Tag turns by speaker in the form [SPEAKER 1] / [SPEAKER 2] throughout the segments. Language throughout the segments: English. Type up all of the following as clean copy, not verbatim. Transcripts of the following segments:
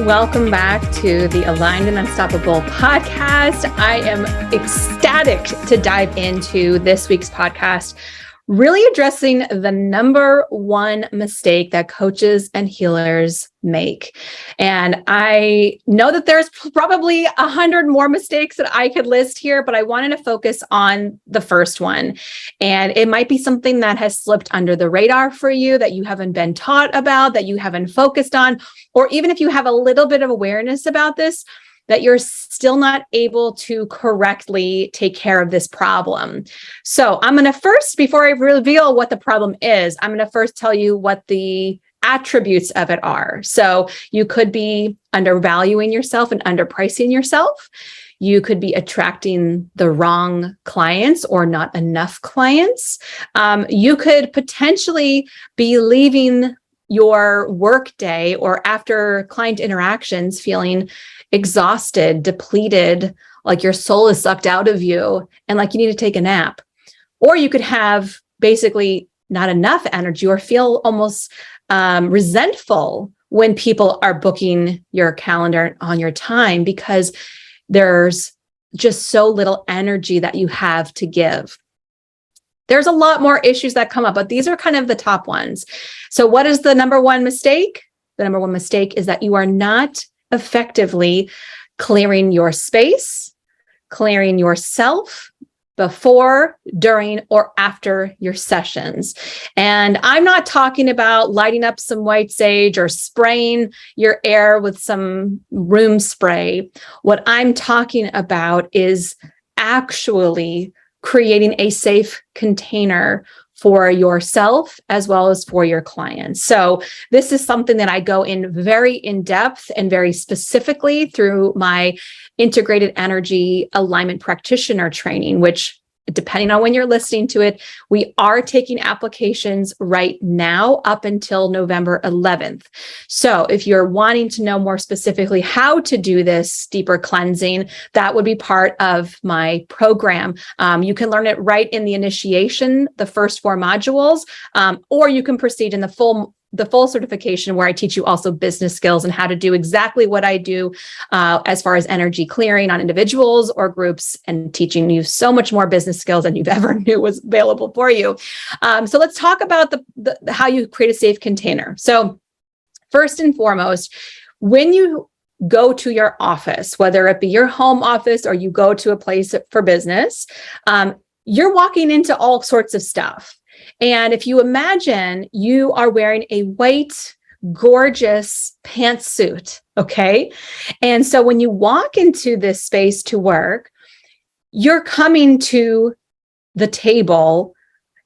[SPEAKER 1] Welcome back to the Aligned and Unstoppable podcast. I am ecstatic to dive into this week's podcast, really addressing the number one mistake that coaches and healers make. And I know that there's probably 100 more mistakes that I could list here, but I wanted to focus on the first one. And it might be something that has slipped under the radar for you, that you haven't been taught about, that you haven't focused on, or even if you have a little bit of awareness about this, that you're still not able to correctly take care of this problem. So I'm going to first, before I reveal what the problem is, I'm going to first tell you what the attributes of it are. So you could be undervaluing yourself and underpricing yourself. You could be attracting the wrong clients or not enough clients. You could potentially be leaving your work day or after client interactions feeling exhausted, depleted, like your soul is sucked out of you and like you need to take a nap. Or you could have basically not enough energy or feel almost resentful when people are booking your calendar on your time because there's just so little energy that you have to give. There's a lot more issues that come up, but these are kind of the top ones. So what is the number one mistake? The number one mistake is that you are not effectively clearing your space, clearing yourself before, during, or after your sessions. And I'm not talking about lighting up some white sage or spraying your air with some room spray. What I'm talking about is actually creating a safe container for yourself as well as for your clients. So this is something that I go in very in depth and very specifically through my integrated energy alignment practitioner training, which depending on when you're listening to it, we are taking applications right now up until November 11th. So if you're wanting to know more specifically how to do this deeper cleansing, that would be part of my program. You can learn it right in the initiation, the first 4 modules, or you can proceed in the full certification where I teach you also business skills and how to do exactly what I do as far as energy clearing on individuals or groups, and teaching you so much more business skills than you've ever knew was available for you. So let's talk about the how you create a safe container. So first and foremost, when you go to your office, whether it be your home office or you go to a place for business, you're walking into all sorts of stuff. And if you imagine you are wearing a white, gorgeous pantsuit, okay? And so when you walk into this space to work, you're coming to the table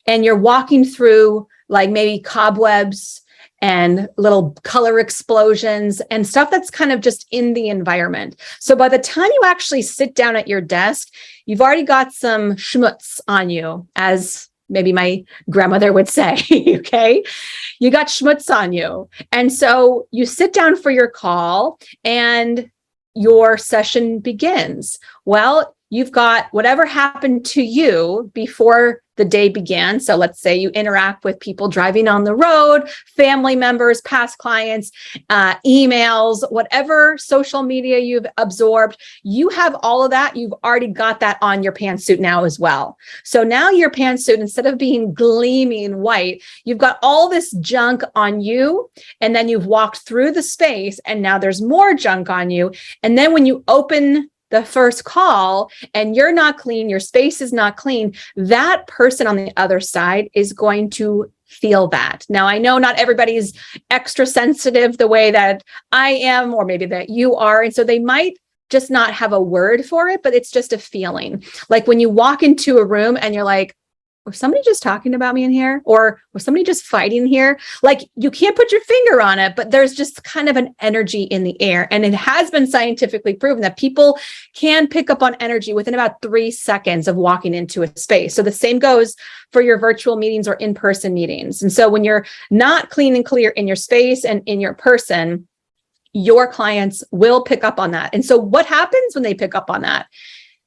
[SPEAKER 1] and you're walking through like maybe cobwebs and little color explosions and stuff that's kind of just in the environment. So by the time you actually sit down at your desk, you've already got some schmutz on you, as maybe my grandmother would say, okay? You got schmutz on you. And so you sit down for your call and your session begins. Well, you've got whatever happened to you before the day began. So let's say you interact with people driving on the road, family members, past clients, emails, whatever social media you've absorbed, you have all of that. You've already got that on your pantsuit now as well. So now your pantsuit, instead of being gleaming white, you've got all this junk on you. And then you've walked through the space and now there's more junk on you. And then when you open the first call and you're not clean, your space is not clean, that person on the other side is going to feel that. Now, I know not everybody's extra sensitive the way that I am, or maybe that you are. And so they might just not have a word for it, but it's just a feeling. Like when you walk into a room and you're like, was somebody just talking about me in here? Or was somebody just fighting here? Like you can't put your finger on it, but there's just kind of an energy in the air. And it has been scientifically proven that people can pick up on energy within about 3 seconds of walking into a space. So the same goes for your virtual meetings or in-person meetings. And so when you're not clean and clear in your space and in your person, your clients will pick up on that. And so what happens when they pick up on that?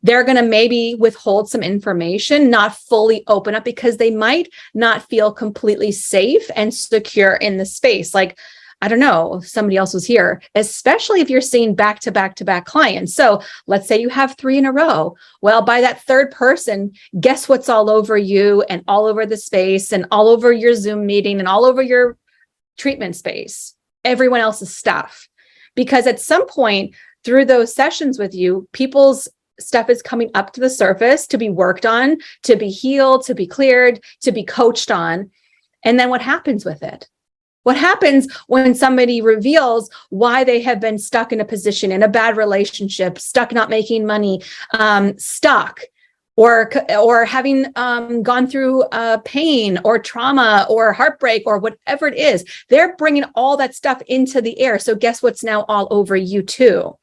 [SPEAKER 1] They're going to maybe withhold some information, not fully open up because they might not feel completely safe and secure in the space. Like, I don't know, somebody else was here, especially if you're seeing back to back to back clients. So let's say you have 3 in a row. Well, by that third person, guess what's all over you and all over the space and all over your Zoom meeting and all over your treatment space? Everyone else's stuff. Because at some point through those sessions with you, people's stuff is coming up to the surface to be worked on, to be healed, to be cleared, to be coached on. And then what happens with it? What happens when somebody reveals why they have been stuck in a position, in a bad relationship, stuck not making money, stuck, or having gone through pain or trauma or heartbreak or whatever it is? They're bringing all that stuff into the air. So guess what's now all over you too?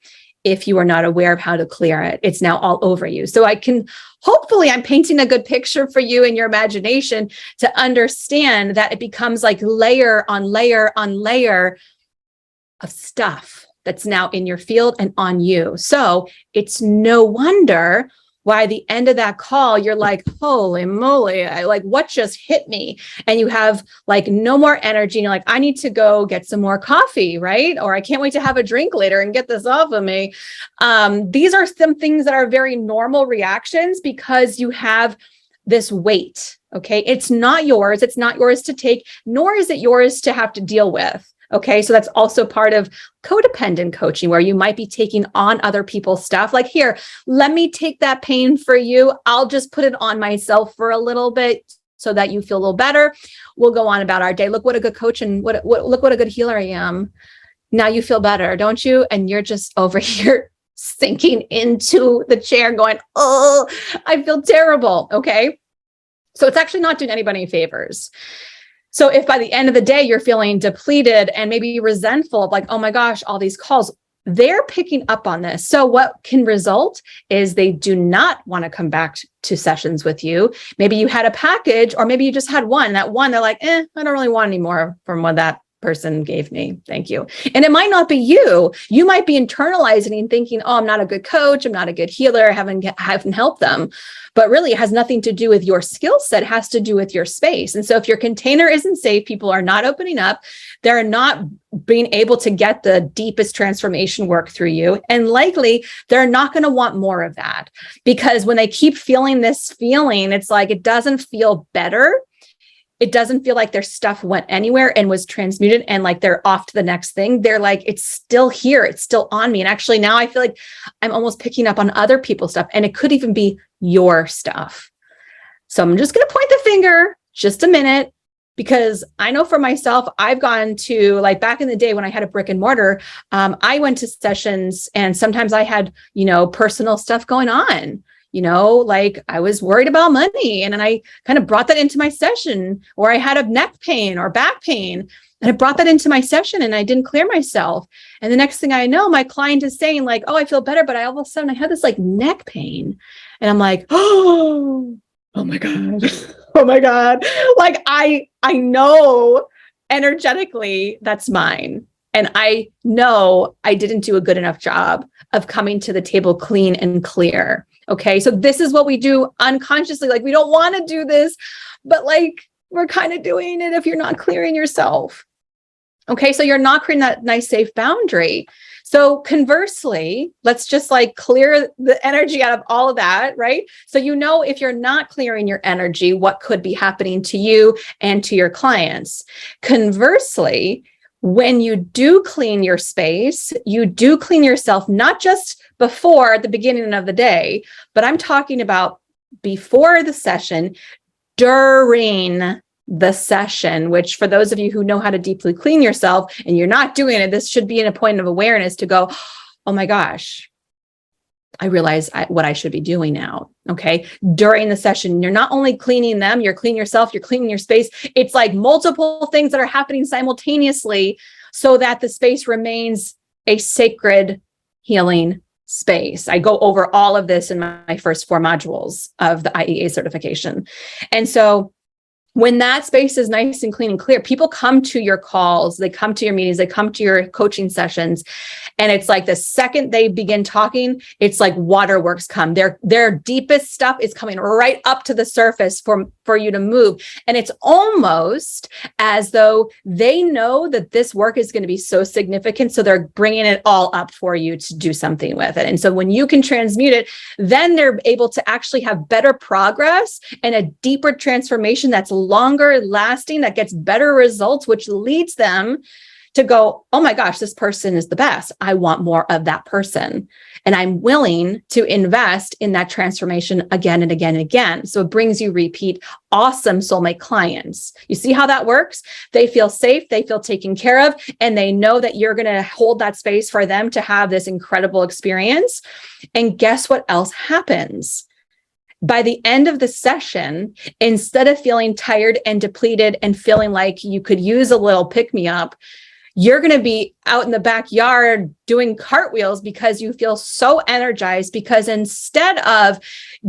[SPEAKER 1] If you are not aware of how to clear it, it's now all over you. So hopefully I'm painting a good picture for you in your imagination to understand that it becomes like layer on layer on layer of stuff that's now in your field and on you. So it's no wonder why at the end of that call, you're like, holy moly, what just hit me? And you have like no more energy. And you're like, I need to go get some more coffee, right? Or I can't wait to have a drink later and get this off of me. These are some things that are very normal reactions because you have this weight, okay? It's not yours. It's not yours to take, nor is it yours to have to deal with. Okay, so that's also part of codependent coaching, where you might be taking on other people's stuff. Like, here, let me take that pain for you. I'll just put it on myself for a little bit so that you feel a little better. We'll go on about our day. Look what a good coach and look what a good healer I am. Now you feel better, don't you? And you're just over here sinking into the chair going, oh, I feel terrible. Okay, so it's actually not doing anybody any favors. So if by the end of the day, you're feeling depleted and maybe resentful of like, oh my gosh, all these calls, they're picking up on this. So what can result is they do not want to come back to sessions with you. Maybe you had a package, or maybe you just had one. That one, they're like, I don't really want any more from what that person gave me. Thank you. And it might not be you. You might be internalizing and thinking, oh, I'm not a good coach. I'm not a good healer. I haven't helped them. But really, it has nothing to do with your skill set. It has to do with your space. And so if your container isn't safe, people are not opening up. They're not being able to get the deepest transformation work through you. And likely, they're not going to want more of that, because when they keep feeling this feeling, it's like it doesn't feel better. It doesn't feel like their stuff went anywhere and was transmuted and like they're off to the next thing. They're like, it's still here. It's still on me. And actually now I feel like I'm almost picking up on other people's stuff, and it could even be your stuff. So I'm just going to point the finger just a minute, because I know for myself, I've gone to, like, back in the day when I had a brick and mortar, I went to sessions and sometimes I had, personal stuff going on. Like I was worried about money, and then I kind of brought that into my session, or I had a neck pain or back pain, and I brought that into my session and I didn't clear myself. And the next thing I know, my client is saying like, oh, I feel better, but all of a sudden I had this like neck pain, and I'm like, oh my God, oh my God. Like I know energetically that's mine. And I know I didn't do a good enough job of coming to the table clean and clear. Okay. So this is what we do unconsciously. Like, we don't want to do this, but like, we're kind of doing it if you're not clearing yourself. Okay. So you're not creating that nice, safe boundary. So conversely, let's just like clear the energy out of all of that, right? So if you're not clearing your energy, what could be happening to you and to your clients. Conversely, when you do clean your space, you do clean yourself, not just before the beginning of the day, but I'm talking about before the session, during the session, which for those of you who know how to deeply clean yourself and you're not doing it, this should be in a point of awareness to go, oh my gosh, I realize what I should be doing now. Okay. During the session, you're not only cleaning them, you're cleaning yourself, you're cleaning your space. It's like multiple things that are happening simultaneously so that the space remains a sacred healing space. I go over all of this in my first 4 modules of the IEA certification. And so When that space is nice and clean and clear, people come to your calls, they come to your meetings, they come to your coaching sessions. And it's like the second they begin talking, it's like waterworks come. Their deepest stuff is coming right up to the surface for you to move. And it's almost as though they know that this work is going to be so significant. So they're bringing it all up for you to do something with it. And so when you can transmute it, then they're able to actually have better progress and a deeper transformation that's longer lasting, that gets better results, which leads them to go, oh my gosh, this person is the best. I want more of that person. And I'm willing to invest in that transformation again and again and again. So it brings you repeat awesome soulmate clients. You see how that works? They feel safe, they feel taken care of, and they know that you're going to hold that space for them to have this incredible experience. And guess what else happens? By the end of the session, instead of feeling tired and depleted and feeling like you could use a little pick-me-up, you're going to be out in the backyard doing cartwheels because you feel so energized, because instead of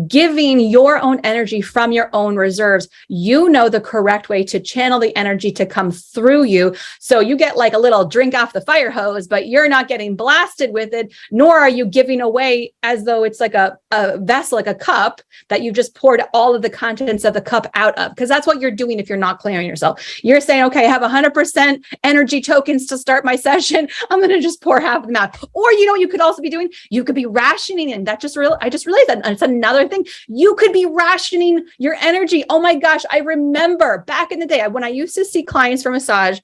[SPEAKER 1] giving your own energy from your own reserves, you know the correct way to channel the energy to come through you. So you get like a little drink off the fire hose, but you're not getting blasted with it, nor are you giving away as though it's like a vessel, like a cup that you just poured all of the contents of the cup out of. Because that's what you're doing if you're not clearing yourself. You're saying, okay, I have 100% energy tokens to start my session. I'm going to just pour half of them out. Or, you know, you could also be doing, you could be rationing. And I just realized that it's another thing. You could be rationing your energy. Oh my gosh. I remember back in the day when I used to see clients for massage,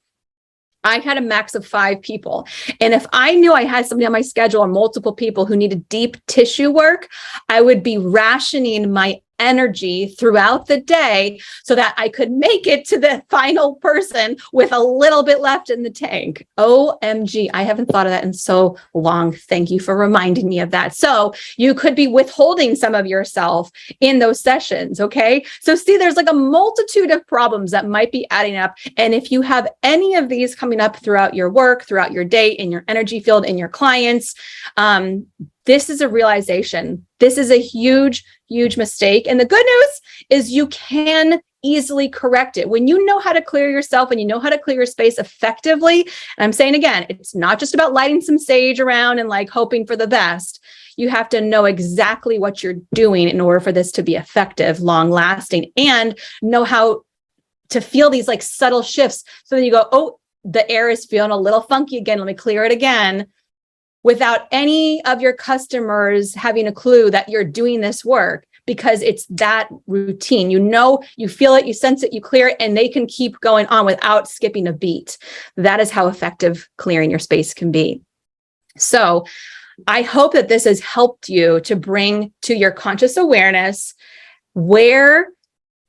[SPEAKER 1] I had a max of 5 people. And if I knew I had somebody on my schedule or multiple people who needed deep tissue work, I would be rationing my energy throughout the day so that I could make it to the final person with a little bit left in the tank. OMG, I haven't thought of that in so long. Thank you for reminding me of that. So you could be withholding some of yourself in those sessions, okay? So see, there's like a multitude of problems that might be adding up. And if you have any of these coming up throughout your work, throughout your day, in your energy field, in your clients, this is a realization. This is a huge, huge mistake. And the good news is you can easily correct it. When you know how to clear yourself and you know how to clear your space effectively, and I'm saying again, it's not just about lighting some sage around and like hoping for the best. You have to know exactly what you're doing in order for this to be effective, long lasting, and know how to feel these like subtle shifts. So then you go, oh, the air is feeling a little funky again. Let me clear it again. Without any of your customers having a clue that you're doing this work, because it's that routine. You know, you feel it, you sense it, you clear it, and they can keep going on without skipping a beat. That is how effective clearing your space can be. So I hope that this has helped you to bring to your conscious awareness where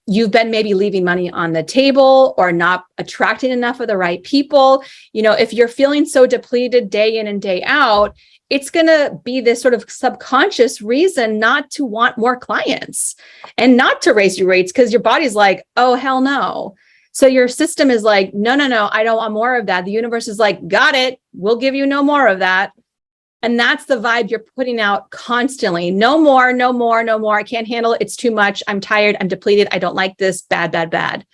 [SPEAKER 1] you've been maybe leaving money on the table or not attracting enough of the right people. You know, if you're feeling so depleted day in and day out, it's going to be this sort of subconscious reason not to want more clients and not to raise your rates, because your body's like, oh, hell no. So your system is like, no, I don't want more of that. The universe is like, got it. We'll give you no more of that. And that's the vibe you're putting out constantly. No more, no more, no more. I can't handle it. It's too much. I'm tired. I'm depleted. I don't like this. Bad, bad, bad.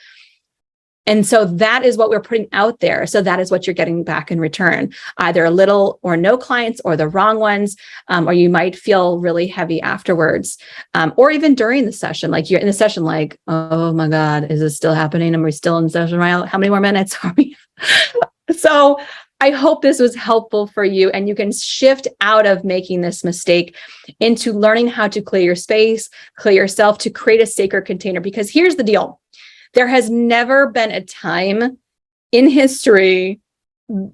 [SPEAKER 1] And so that is what we're putting out there. So that is what you're getting back in return, either a little or no clients or the wrong ones, or you might feel really heavy afterwards, or even during the session, like you're in the session, like, oh my God, is this still happening? Am we still in the session? Right? How many more minutes are we? So I hope this was helpful for you, and you can shift out of making this mistake into learning how to clear your space, clear yourself, to create a sacred container. Because here's the deal. There has never been a time in history,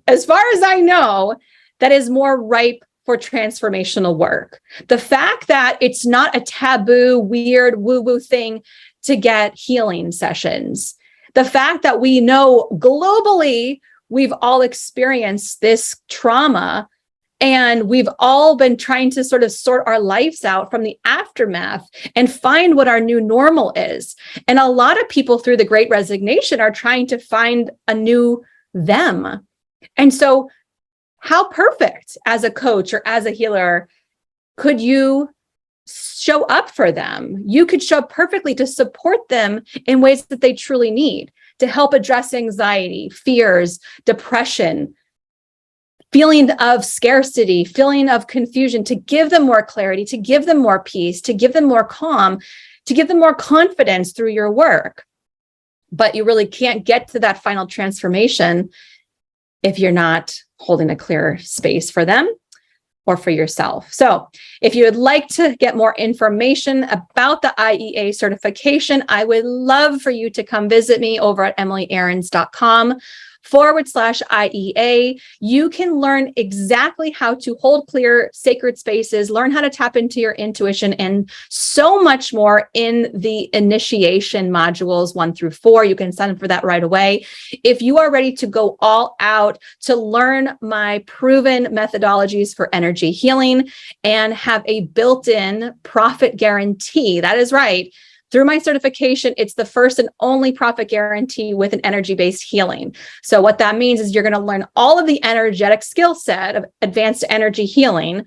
[SPEAKER 1] as far as I know, that is more ripe for transformational work. The fact that it's not a taboo, weird, woo-woo thing to get healing sessions. The fact that we know globally we've all experienced this trauma, and we've all been trying to sort of sort our lives out from the aftermath and find what our new normal is. And a lot of people through the Great Resignation are trying to find a new them. And so how perfect as a coach or as a healer could you show up for them. You could show up perfectly to support them in ways that they truly need, to help address anxiety, fears, depression, feeling of scarcity, feeling of confusion, to give them more clarity, to give them more peace, to give them more calm, to give them more confidence through your work. But you really can't get to that final transformation if you're not holding a clear space for them or for yourself. So if you would like to get more information about the IEA certification, I would love for you to come visit me over at emilyarons.com/IEA. You can learn exactly how to hold clear sacred spaces, learn how to tap into your intuition, and so much more in the initiation modules 1 through 4. You can sign up for that right away. If you are ready to go all out to learn my proven methodologies for energy healing and have a built-in profit guarantee, that is right. Through my certification, it's the first and only profit guarantee with an energy-based healing. So what that means is you're going to learn all of the energetic skill set of advanced energy healing.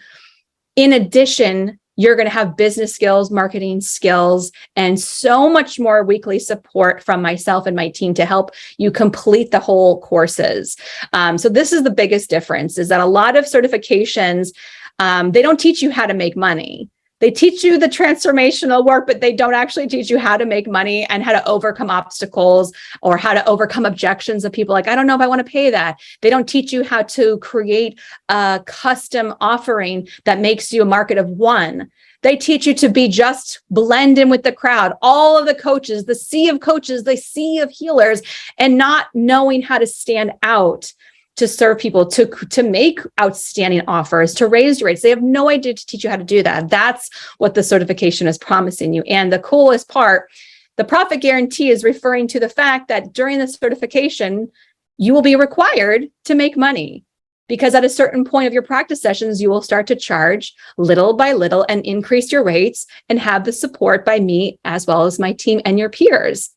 [SPEAKER 1] In addition, you're going to have business skills, marketing skills, and so much more weekly support from myself and my team to help you complete the whole courses. So this is the biggest difference, is that a lot of certifications, they don't teach you how to make money. They teach you the transformational work, but they don't actually teach you how to make money and how to overcome obstacles or how to overcome objections of people like, I don't know if I want to pay that. They don't teach you how to create a custom offering that makes you a market of one. They teach you to be just blend in with the crowd, all of the coaches, the sea of coaches, the sea of healers, and not knowing how to stand out to serve people, to make outstanding offers, to raise your rates. They have no idea to teach you how to do that. That's what the certification is promising you. And the coolest part, the profit guarantee is referring to the fact that during the certification, you will be required to make money, because at a certain point of your practice sessions, you will start to charge little by little and increase your rates and have the support by me as well as my team and your peers.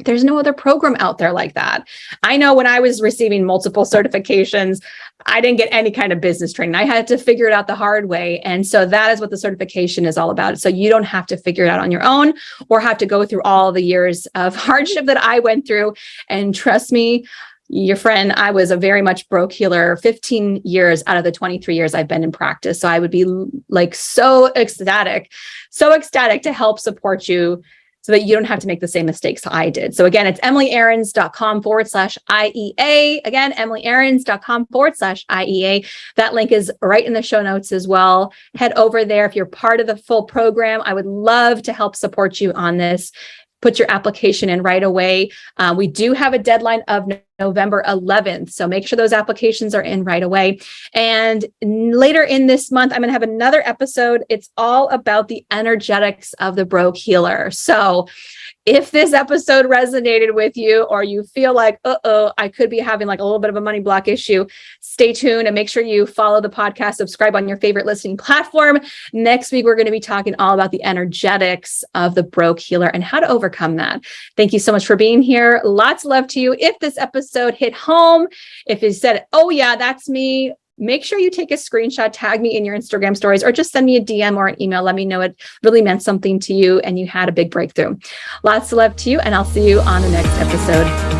[SPEAKER 1] There's no other program out there like that. I know when I was receiving multiple certifications, I didn't get any kind of business training. I had to figure it out the hard way. And so that is what the certification is all about. So you don't have to figure it out on your own or have to go through all the years of hardship that I went through. And trust me, your friend, I was a very much broke healer 15 years out of the 23 years I've been in practice. So I would be like so ecstatic to help support you so that you don't have to make the same mistakes I did. So again, it's emilyarons.com/IEA. Again, emilyarons.com/IEA. That link is right in the show notes as well. Head over there. If you're part of the full program, I would love to help support you on this. Put your application in right away. We do have a deadline of November 11th. So make sure those applications are in right away. And later in this month, I'm going to have another episode. It's all about the energetics of the broke healer. So if this episode resonated with you, or you feel like, I could be having like a little bit of a money block issue, stay tuned and make sure you follow the podcast, subscribe on your favorite listening platform. Next week, we're going to be talking all about the energetics of the broke healer and how to overcome that. Thank you so much for being here. Lots of love to you. If this episode hit home, if you said, oh yeah, that's me, make sure you take a screenshot, tag me in your Instagram stories, or just send me a DM or an email. Let me know it really meant something to you and you had a big breakthrough. Lots of love to you, and I'll see you on the next episode.